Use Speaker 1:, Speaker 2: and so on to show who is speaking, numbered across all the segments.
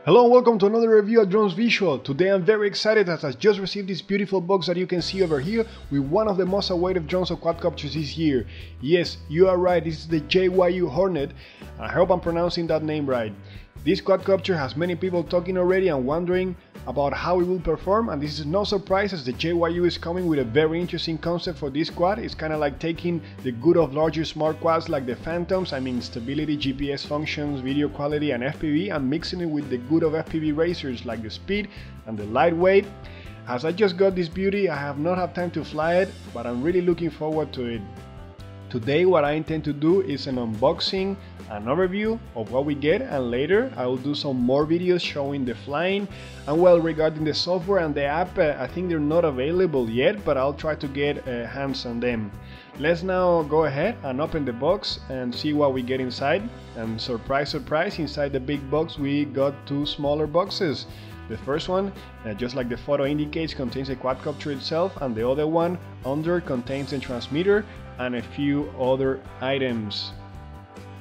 Speaker 1: Hello and welcome to another review of Drones Visual. Today I'm very excited as I just received this beautiful box that you can see over here with one of the most awaited drones of quadcopters this year. Yes, you are right, this is the JYU Hornet. I hope I'm pronouncing that name right. This quadcopter has many people talking already and wondering about how it will perform, and this is no surprise as the JYU is coming with a very interesting concept for this quad. It's kind of like taking the good of larger smart quads like the Phantoms, I mean stability, GPS functions, video quality and FPV, and mixing it with the good of FPV racers like the speed and the lightweight. As I just got this beauty, I have not had time to fly it, but I'm really looking forward to it. Today what I intend to do is an unboxing, an overview of what we get, and later I will do some more videos showing the flying. And well, regarding the software and the app, I think they're not available yet, but I'll try to get hands on them. Let's now go ahead and open the box and see what we get inside. And surprise, surprise, inside the big box we got two smaller boxes. The first one, just like the photo indicates, contains the quadcopter itself, and the other one under contains the transmitter and a few other items.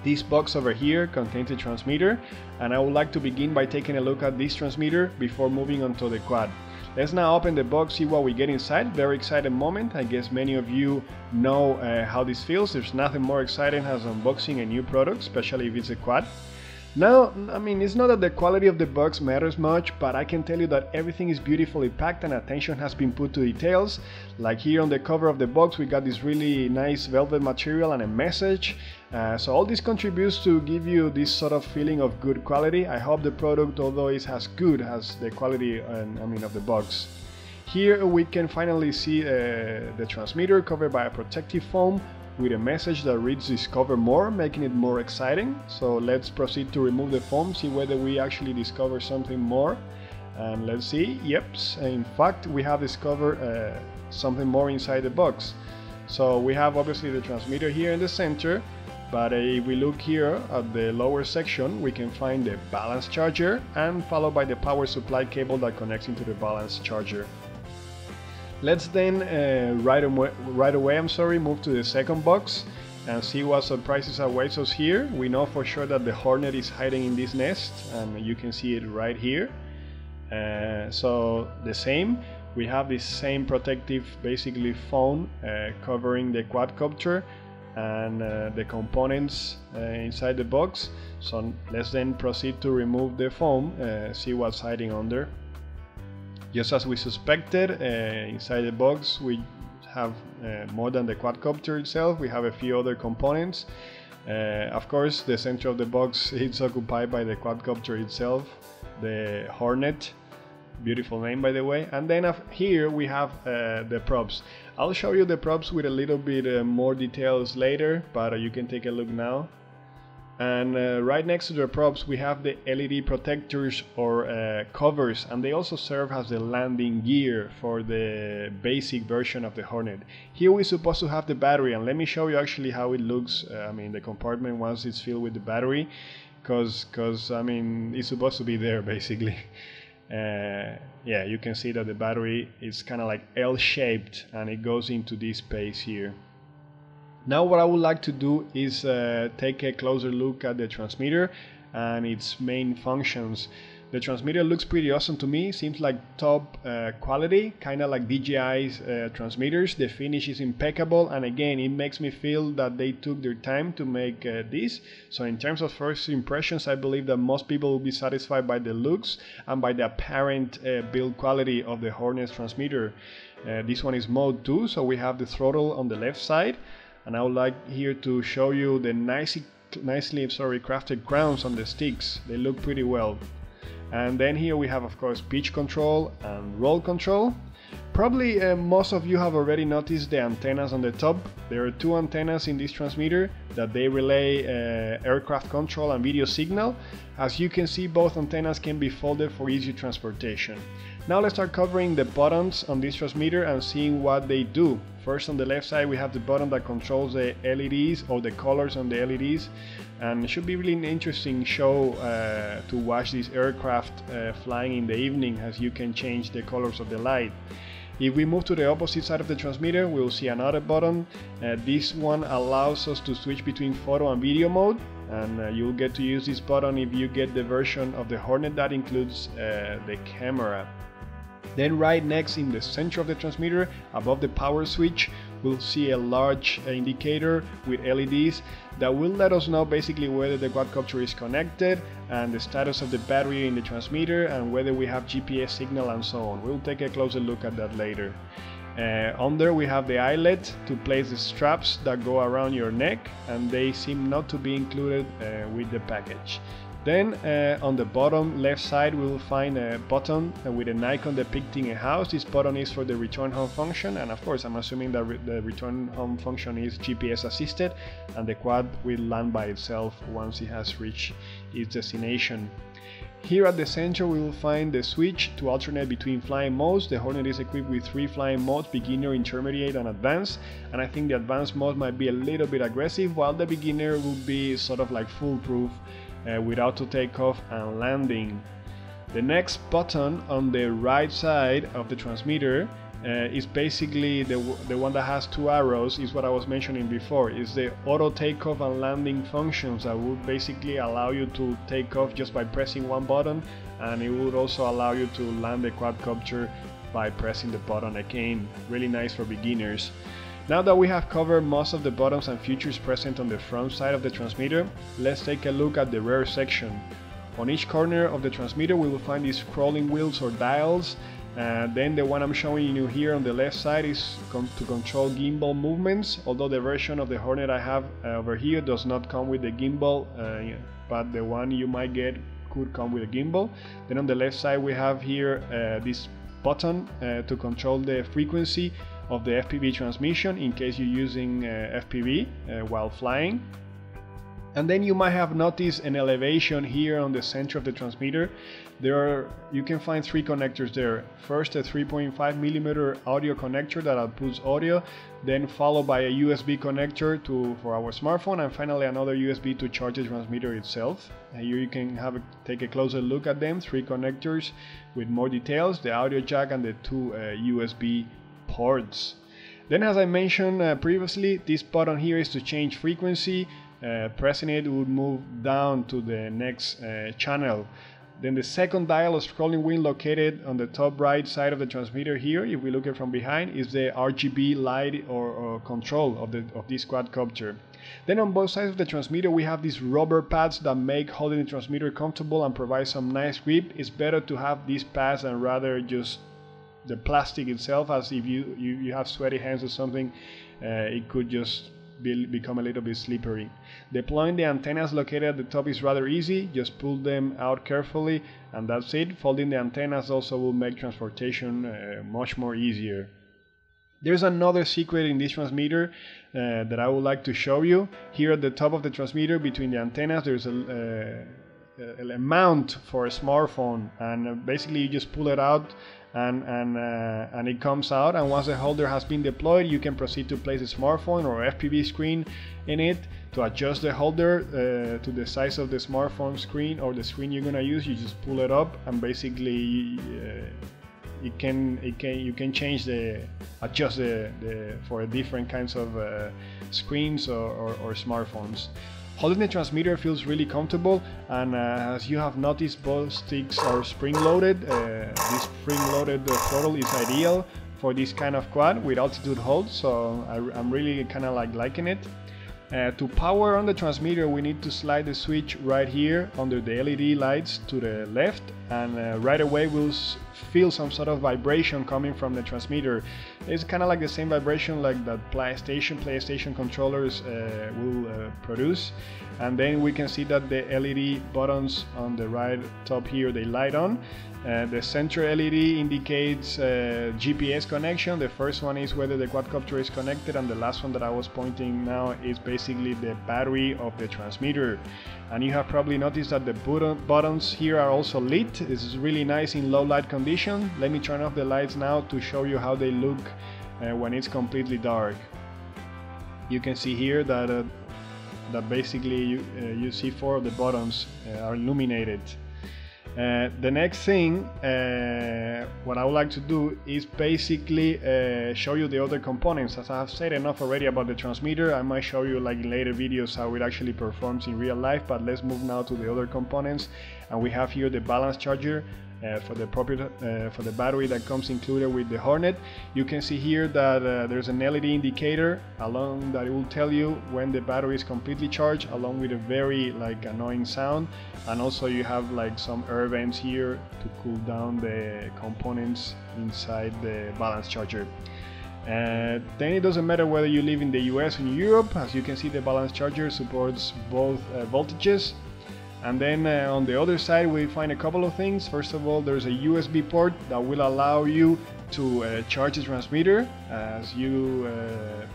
Speaker 1: This box over here contains the transmitter, and I would like to begin by taking a look at this transmitter before moving on to the quad. Let's now open the box, see what we get inside. Very excited moment. I guess many of you know how this feels. There's nothing more exciting as unboxing a new product, especially if it's a quad. Now, I mean, it's not that the quality of the box matters much, but I can tell you that everything is beautifully packed and attention has been put to details. Like here on the cover of the box, we got this really nice velvet material and a message. So all this contributes to give you this sort of feeling of good quality. I hope the product, although it's as good as the quality of the box. Here we can finally see the transmitter covered by a protective foam with a message that reads "Discover More," making it more exciting. So let's proceed to remove the foam, see whether we actually discover something more. And let's see, yep, in fact we have discovered something more inside the box. So we have obviously the transmitter here in the center, but if we look here at the lower section, we can find the balance charger, and followed by the power supply cable that connects into the balance charger. Let's then right away move to the second box and see what surprises await us here. We know for sure that the Hornet is hiding in this nest, and you can see it right here. So the same, we have this same protective basically foam covering the quadcopter and the components inside the box. So let's then proceed to remove the foam, see what's hiding under. Just as we suspected, inside the box we have more than the quadcopter itself. We have a few other components. Of course, the center of the box is occupied by the quadcopter itself, the Hornet. Beautiful name, by the way. And then here we have the props. I'll show you the props with a little bit more details later, but you can take a look now. And right next to the props we have the LED protectors or covers, and they also serve as the landing gear for the basic version of the Hornet. Here we're supposed to have the battery, and let me show you actually how it looks, the compartment once it's filled with the battery, because I mean it's supposed to be there basically. Yeah, you can see that the battery is kind of like L-shaped and it goes into this space here. Now what I would like to do is take a closer look at the transmitter and its main functions. The transmitter looks pretty awesome to me. Seems like top quality, kind of like DJI's transmitters. The finish is impeccable, and again it makes me feel that they took their time to make this. So in terms of first impressions, I believe that most people will be satisfied by the looks and by the apparent build quality of the Hornet's transmitter. This one is mode 2, so we have the throttle on the left side. And I would like here to show you the nicely crafted crowns on the sticks. They look pretty well. And then here we have, of course, pitch control and roll control. Probably most of you have already noticed the antennas on the top. There are two antennas in this transmitter that they relay aircraft control and video signal. As you can see, both antennas can be folded for easy transportation. Now let's start covering the buttons on this transmitter and seeing what they do. First, on the left side we have the button that controls the LEDs or the colors on the LEDs, and it should be really an interesting show to watch this aircraft flying in the evening, as you can change the colors of the light. If we move to the opposite side of the transmitter, we'll see another button. This one allows us to switch between photo and video mode, and you'll get to use this button if you get the version of the Hornet that includes the camera. Then right next in the center of the transmitter, above the power switch, we'll see a large indicator with LEDs that will let us know basically whether the quadcopter is connected and the status of the battery in the transmitter and whether we have GPS signal and so on. We'll take a closer look at that later. Under we have the eyelet to place the straps that go around your neck, and they seem not to be included with the package. Then on the bottom left side we will find a button with an icon depicting a house. This button is for the return home function, and of course I'm assuming that the return home function is GPS assisted, and the quad will land by itself once it has reached its destination. Here at the center we will find the switch to alternate between flying modes. The Hornet is equipped with 3 flying modes: beginner, intermediate and advanced, and I think the advanced mode might be a little bit aggressive, while the beginner will be sort of like foolproof with auto takeoff and landing. The next button on the right side of the transmitter is basically the one that has 2 arrows, is what I was mentioning before. Is the auto takeoff and landing functions that would basically allow you to take off just by pressing one button, and it would also allow you to land the quadcopter by pressing the button again. Really nice for beginners. Now that we have covered most of the buttons and features present on the front side of the transmitter, let's take a look at the rear section. On each corner of the transmitter we will find these scrolling wheels or dials. Then the one I'm showing you here on the left side is to control gimbal movements, although the version of the Hornet I have over here does not come with the gimbal, but the one you might get could come with a gimbal. Then on the left side we have here this button to control the frequency of the FPV transmission in case you're using FPV while flying. And then you might have noticed an elevation here on the center of the transmitter. You can find 3 connectors there. First, a 3.5mm audio connector that outputs audio, then followed by a USB connector for our smartphone, and finally another USB to charge the transmitter itself. Here you can take a closer look at them, 3 connectors with more details, the audio jack and the 2 USB ports. Then, as I mentioned previously, this button here is to change frequency. Pressing it would move down to the next channel. Then the second dial, a scrolling wheel located on the top right side of the transmitter here, if we look at from behind, is the RGB light or control of this quadcopter. Then on both sides of the transmitter we have these rubber pads that make holding the transmitter comfortable and provide some nice grip. It's better to have these pads than rather just the plastic itself, as if you have sweaty hands or something, it could just become a little bit slippery. Deploying the antennas located at the top is rather easy. Just pull them out carefully and that's it. Folding the antennas also will make transportation much more easier. There's another secret in this transmitter that I would like to show you. Here at the top of the transmitter between the antennas there's a mount for a smartphone, and basically you just pull it out and it comes out, and once the holder has been deployed you can proceed to place a smartphone or FPV screen in it. To adjust the holder to the size of the smartphone screen or the screen you're gonna use, you just pull it up and basically you can change adjust for different kinds of screens or smartphones. Holding the transmitter feels really comfortable, and as you have noticed, both sticks are spring-loaded. This spring-loaded throttle is ideal for this kind of quad with altitude hold, so I'm really kind of liking it. To power on the transmitter we need to slide the switch right here under the LED lights to the left, and right away we'll feel some sort of vibration coming from the transmitter. It's kind of like the same vibration like that PlayStation controllers will produce. And then we can see that the LED buttons on the right top here, they light on. The center LED indicates GPS connection. The first one is whether the quadcopter is connected, and the last one that I was pointing now is basically the battery of the transmitter. And you have probably noticed that the buttons here are also lit. This is really nice in low light condition. Let me turn off the lights now to show you how they look when it's completely dark. You can see here that basically you see 4 of the buttons are illuminated. The next thing, what I would like to do is basically show you the other components. As I have said enough already about the transmitter, I might show you like in later videos how it actually performs in real life, but let's move now to the other components. And we have here the balance charger for the battery that comes included with the Hornet. You can see here that there's an LED indicator along that it will tell you when the battery is completely charged, along with a very like annoying sound. And also you have like some air vents here to cool down the components inside the balance charger. Then it doesn't matter whether you live in the US or in Europe. As you can see, the balance charger supports both voltages. And then on the other side we find a couple of things. First of all, there's a USB port that will allow you to charge the transmitter, as you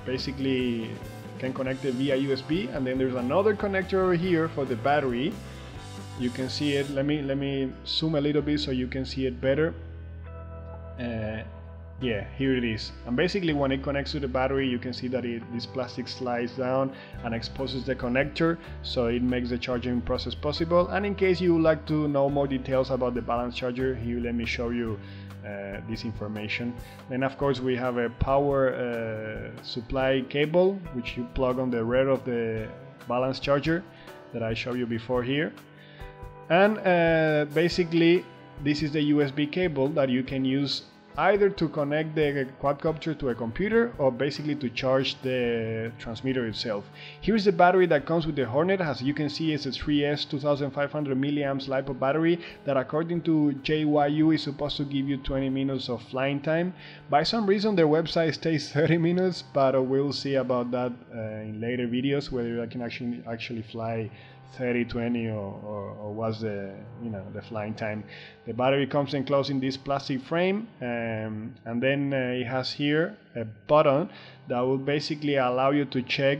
Speaker 1: basically can connect it via USB. And then there's another connector over here for the battery. You can see it. Let me zoom a little bit so you can see it better. Yeah, here it is. And basically when it connects to the battery, you can see that this plastic slides down and exposes the connector, so it makes the charging process possible. And in case you would like to know more details about the balance charger, here let me show you this information. Then of course we have a power supply cable, which you plug on the rear of the balance charger that I showed you before here. And basically this is the USB cable that you can use either to connect the quadcopter to a computer or basically to charge the transmitter itself. Here's the battery that comes with the Hornet. As you can see, it's a 3S 2500 milliamps LiPo battery that according to JYU is supposed to give you 20 minutes of flying time. By some reason their website states 30 minutes, but we'll see about that in later videos, whether I can actually fly 30, 20 or what's the the flying time. The battery comes enclosed in this plastic frame, and then it has here a button that will basically allow you to check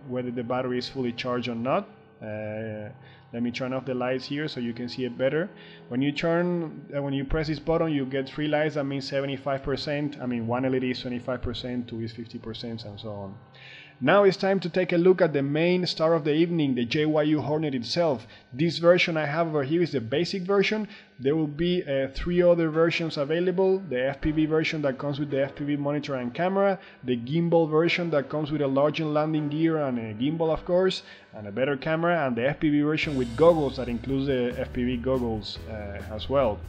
Speaker 1: whether the battery is fully charged or not. Let me turn off the lights here so you can see it better. When you press this button, you get 3 lights. That means 75%. I mean, one LED is 25%, 2 is 50%, and so on. Now it's time to take a look at the main star of the evening, the JYU Hornet itself. This version I have over here is the basic version. There will be 3 other versions available. The FPV version that comes with the FPV monitor and camera, the gimbal version that comes with a larger landing gear and a gimbal of course, and a better camera, and the FPV version with goggles that includes the FPV goggles as well.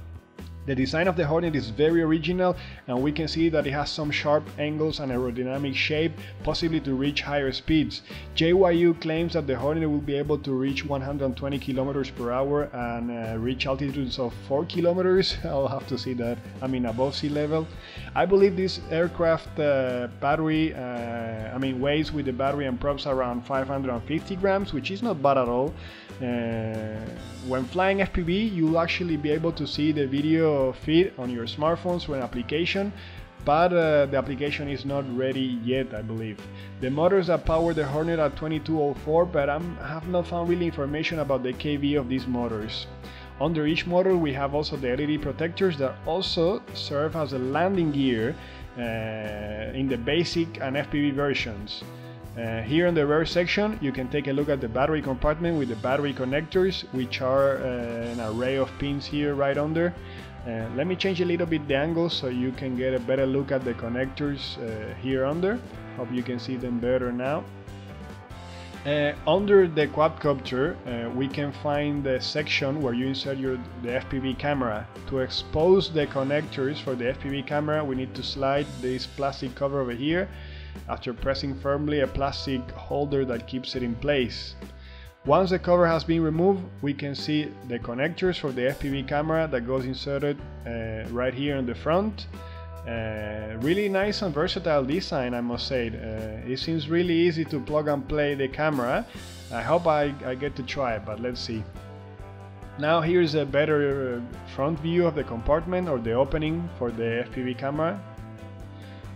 Speaker 1: The design of the Hornet is very original, and we can see that it has some sharp angles and aerodynamic shape, possibly to reach higher speeds. JYU claims that the Hornet will be able to reach 120 kilometers per hour and reach altitudes of 4 kilometers. I'll have to see that, I mean above sea level. I believe this aircraft battery, weighs with the battery and props around 550 grams, which is not bad at all. When flying FPV, you'll actually be able to see the video feed on your smartphones through an application, but the application is not ready yet, I believe. The motors that power the Hornet are 2204, but I have not found really information about the KV of these motors. Under each motor we have also the LED protectors that also serve as a landing gear in the basic and FPV versions. Here in the rear section you can take a look at the battery compartment with the battery connectors, which are an array of pins here right under. Let me change a little bit the angle so you can get a better look at the connectors here under. Hope you can see them better now. Under the quadcopter we can find the section where you insert the FPV camera. To expose the connectors for the FPV camera, we need to slide this plastic cover over here, after pressing firmly a plastic holder that keeps it in place. Once the cover has been removed, we can see the connectors for the FPV camera that goes inserted right here in the front. Really nice and versatile design, I must say. It seems really easy to plug and play the camera. I hope I get to try it, but let's see. Now here's a better front view of the compartment or the opening for the FPV camera.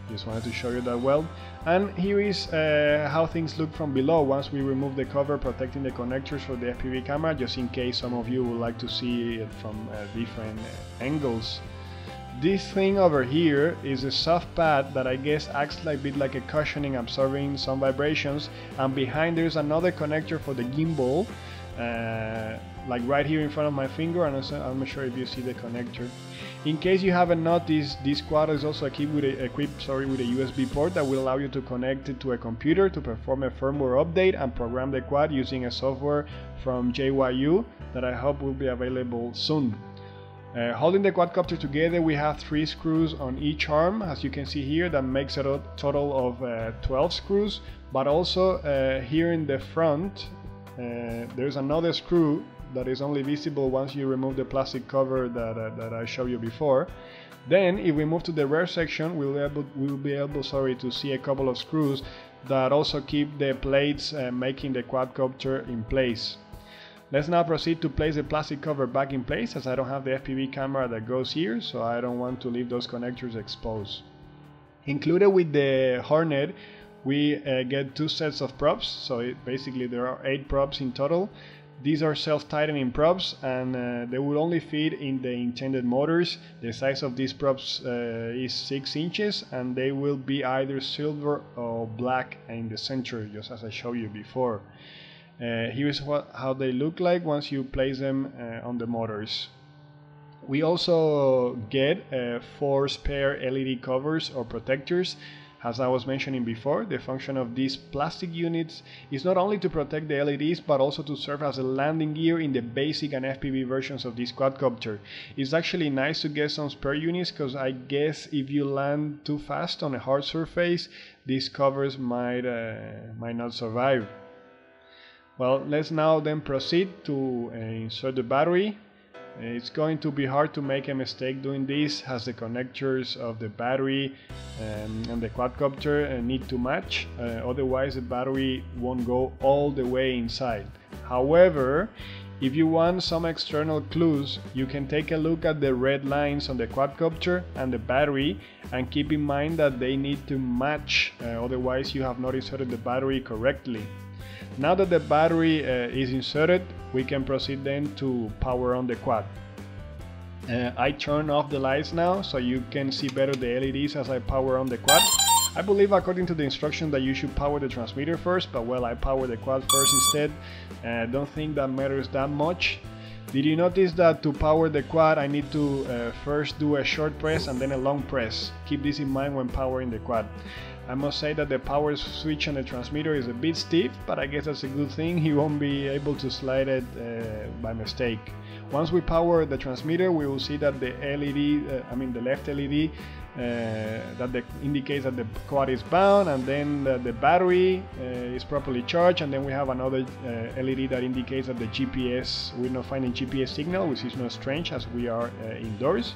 Speaker 1: Just wanted to show you that well. And here is how things look from below once we remove the cover protecting the connectors for the FPV camera, just in case some of you would like to see it from different angles. This thing over here is a soft pad that I guess acts a bit like a cushioning, absorbing some vibrations, and behind there's another connector for the gimbal. like right here in front of my finger, and also, I'm not sure if you see the connector. In case you haven't noticed, this quad is also equipped with a USB port that will allow you to connect it to a computer to perform a firmware update and program the quad using a software from JYU that I hope will be available soon. Holding the quadcopter together, we have 3 screws on each arm, as you can see here. That makes a total of 12 screws, but also here in the front there's another screw that is only visible once you remove the plastic cover that I showed you before. Then if we move to the rear section, we'll be able to see a couple of screws that also keep the plates making the quadcopter in place. Let's now proceed to place the plastic cover back in place, as I don't have the FPV camera that goes here, so I don't want to leave those connectors exposed. Included with the Hornet, we get 2 sets of props, so basically there are 8 props in total. These are self-tightening props, and they will only fit in the intended motors. The size of these props is 6 inches, and they will be either silver or black in the center, just as I showed you before. Here's how they look like once you place them on the motors. We also get 4 spare LED covers or protectors. As I was mentioning before, the function of these plastic units is not only to protect the LEDs, but also to serve as a landing gear in the basic and FPV versions of this quadcopter. It's actually nice to get some spare units, because I guess if you land too fast on a hard surface, these covers might not survive. Well, let's now then proceed to insert the battery. It's going to be hard to make a mistake doing this, as the connectors of the battery and the quadcopter need to match, otherwise the battery won't go all the way inside. However, if you want some external clues, you can take a look at the red lines on the quadcopter and the battery, and keep in mind that they need to match, otherwise you have not inserted the battery correctly. Now that the battery is inserted, we can proceed then to power on the quad. I turn off the lights now, so you can see better the LEDs as I power on the quad. I believe, according to the instruction, that you should power the transmitter first, but well, I power the quad first instead. Don't think that matters that much. Did you notice that to power the quad I need to first do a short press and then a long press? Keep this in mind when powering the quad. I must say that the power switch on the transmitter is a bit stiff, but I guess that's a good thing. You won't be able to slide it by mistake. Once we power the transmitter, we will see that the LED, the left LED, that indicates that the quad is bound, and then the battery is properly charged, and then we have another LED that indicates that the GPS, we're not finding GPS signal, which is not strange as we are indoors.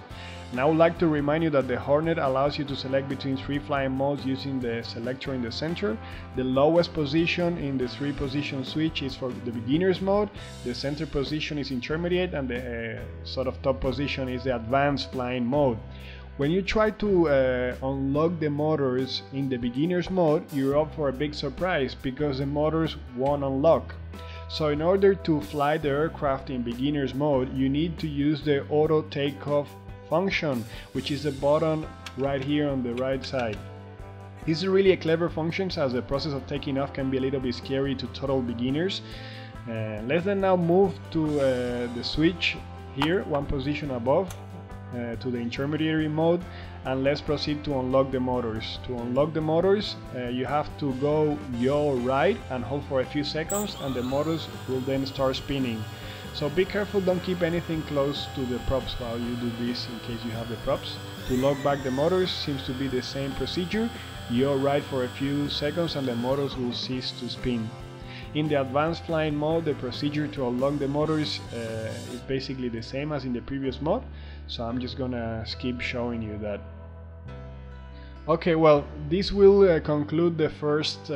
Speaker 1: And I would like to remind you that the Hornet allows you to select between 3 flying modes using the selector in the center. The lowest position in the 3-position switch is for the beginner's mode, the center position is intermediate, and the sort of top position is the advanced flying mode. When you try to unlock the motors in the beginner's mode, you're up for a big surprise, because the motors won't unlock. So in order to fly the aircraft in beginner's mode, you need to use the auto takeoff function, which is the button right here on the right side. This is really a clever function, as the process of taking off can be a little bit scary to total beginners. Let's then now move to the switch here, 1 position above, to the intermediary mode, and let's proceed to unlock the motors. To unlock the motors, you have to go yaw right and hold for a few seconds, and the motors will then start spinning. So be careful, don't keep anything close to the props while you do this, in case you have the props. To lock back the motors seems to be the same procedure. Yaw right for a few seconds and the motors will cease to spin. In the advanced flying mode, the procedure to unlock the motors is basically the same as in the previous mode, so I'm just gonna skip showing you that. Okay, well, this will conclude the first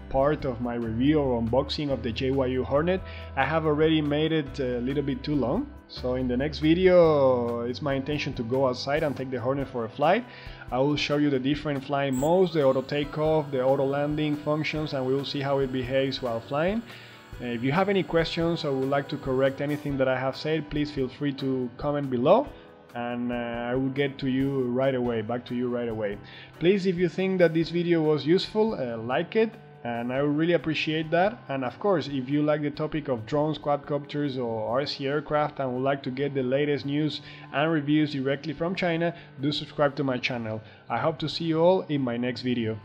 Speaker 1: part of my review or unboxing of the JYU Hornet. I have already made it a little bit too long, so in the next video it's my intention to go outside and take the Hornet for a flight. I will show you the different flying modes, the auto takeoff, the auto landing functions, and we will see how it behaves while flying. If you have any questions or would like to correct anything that I have said, please feel free to comment below, and I will get to you right away, back to you right away. Please, if you think that this video was useful, like it. and I would really appreciate that. And of course, if you like the topic of drones, quadcopters or RC aircraft and would like to get the latest news and reviews directly from China, do subscribe to my channel. I hope to see you all in my next video.